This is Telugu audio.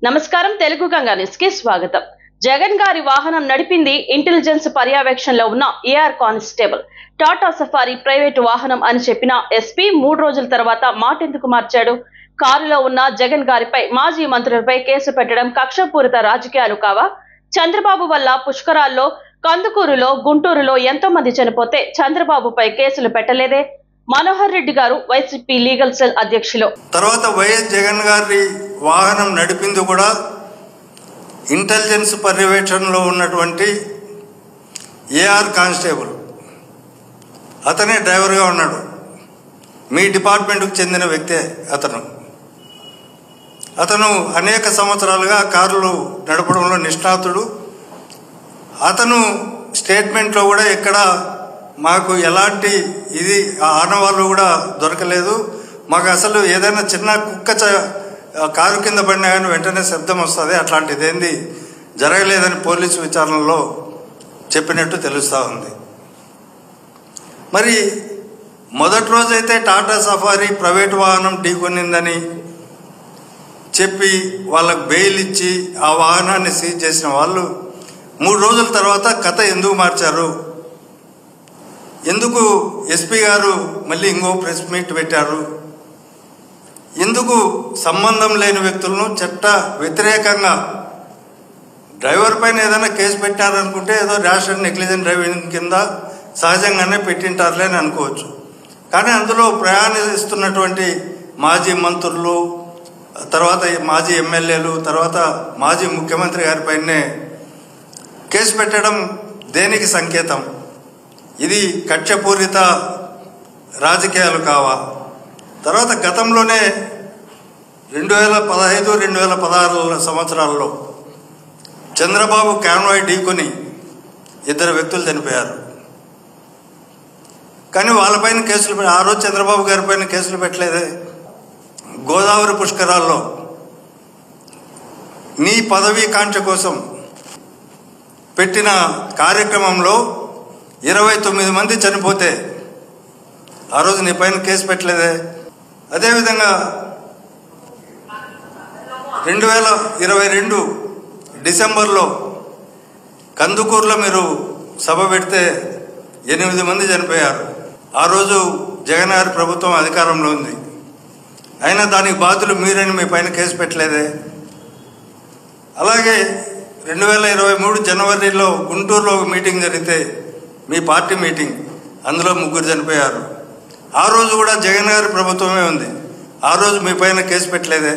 నమస్కారం తెలుగు గంగా న్యూస్ కి స్వాగతం. జగన్ గారి వాహనం నడిపింది ఇంటెలిజెన్స్ పర్యవేక్షణలో ఉన్న AR constable. Tata Safari private వాహనం అని చెప్పిన ఎస్పీ 3 రోజుల తర్వాత మాటెందుకు మార్చాడు? కారులో ఉన్న జగన్ గారిపై మాజీ మంత్రులపై కేసు పెట్టడం కక్షపూరిత రాజకీయాలు కావా? చంద్రబాబు వల్ల పుష్కరాల్లో, కందుకూరులో, గుంటూరులో ఎంతో మంది చనిపోతే చంద్రబాబుపై కేసులు పెట్టలేదే? మనోహర్ రెడ్డి గారు వైసీపీ లీగల్ సెల్ అధ్యక్షులు. తర్వాత వైఎస్ జగన్ గారి వాహనం నడిపింది కూడా ఇంటెలిజెన్స్ పర్యవేక్షణలో ఉన్నటువంటి ఏఆర్ కానిస్టేబుల్. అతనే డ్రైవర్గా ఉన్నాడు. మీ డిపార్ట్మెంట్కు చెందిన వ్యక్తే అతను అనేక సంవత్సరాలుగా కార్లు నడపడంలో నిష్ణాతుడు. అతను స్టేట్మెంట్లో కూడా ఎక్కడ మాకు ఎలాంటి ఆనవాళ్ళు కూడా దొరకలేదు. మాకు అసలు ఏదైనా చిన్న కుక్క కారు కింద పడినా కానీ వెంటనే శబ్దం వస్తుంది, అట్లాంటిది ఏంది జరగలేదని పోలీసు విచారణలో చెప్పినట్టు తెలుస్తూ ఉంది. మరి మొదటి రోజైతే టాటా సఫారీ ప్రైవేటు వాహనం ఢీకొనిందని చెప్పి వాళ్ళకు బెయిల్ ఇచ్చి ఆ వాహనాన్ని సీజ్ చేసిన వాళ్ళు 3 రోజుల తర్వాత కథ ఎందుకు మార్చారు? ఎందుకు ఎస్పీ గారు మళ్ళీ ఇంకో ప్రెస్ మీట్ పెట్టారు? ఎందుకు సంబంధం లేని వ్యక్తులను చట్ట వ్యతిరేకంగా డ్రైవర్ పైన ఏదైనా కేసు పెట్టారనుకుంటే ఏదో ర్యాష్ అండ్ నెగ్లిజెంట్ డ్రైవింగ్ కింద సహజంగానే పెట్టింటారులే అని అనుకోవచ్చు. కానీ అందులో ప్రయాణిస్తున్నటువంటి మాజీ మంత్రులు, తర్వాత మాజీ ఎమ్మెల్యేలు, తర్వాత మాజీ ముఖ్యమంత్రి గారిపైనే కేసు పెట్టడం దేనికి సంకేతం? ఇది కక్షపూరిత రాజకీయాలు కావా? తర్వాత గతంలోనే 2015, 2016 సంవత్సరాల్లో చంద్రబాబు కాన్వాయ్ ఢీకొని 2 వ్యక్తులు చనిపోయారు. కానీ వాళ్ళపైన కేసులు ఆ రోజు చంద్రబాబు గారి పైన కేసులు పెట్టలేదే. గోదావరి పుష్కరాల్లో నీ పదవీ కాంక్ష కోసం పెట్టిన కార్యక్రమంలో 29 మంది చనిపోతే ఆ రోజు నీ పైన కేసు పెట్టలేదే. అదేవిధంగా 2022 డిసెంబర్లో కందుకూరులో మీరు సభ పెడితే 8 మంది చనిపోయారు. ఆ రోజు జగన్ గారి ప్రభుత్వం అధికారంలో ఉంది. అయినా దానికి బాధ్యులు మీరని మీ పైన కేసు పెట్టలేదే. అలాగే 2023 జనవరిలో గుంటూరులో ఒక మీటింగ్ జరిగితే, మీ పార్టీ మీటింగ్, అందులో 3 చనిపోయారు. ఆ రోజు కూడా జగన్ గారి ప్రభుత్వమే ఉంది. ఆ రోజు మీ పైన కేసు పెట్టలేదే.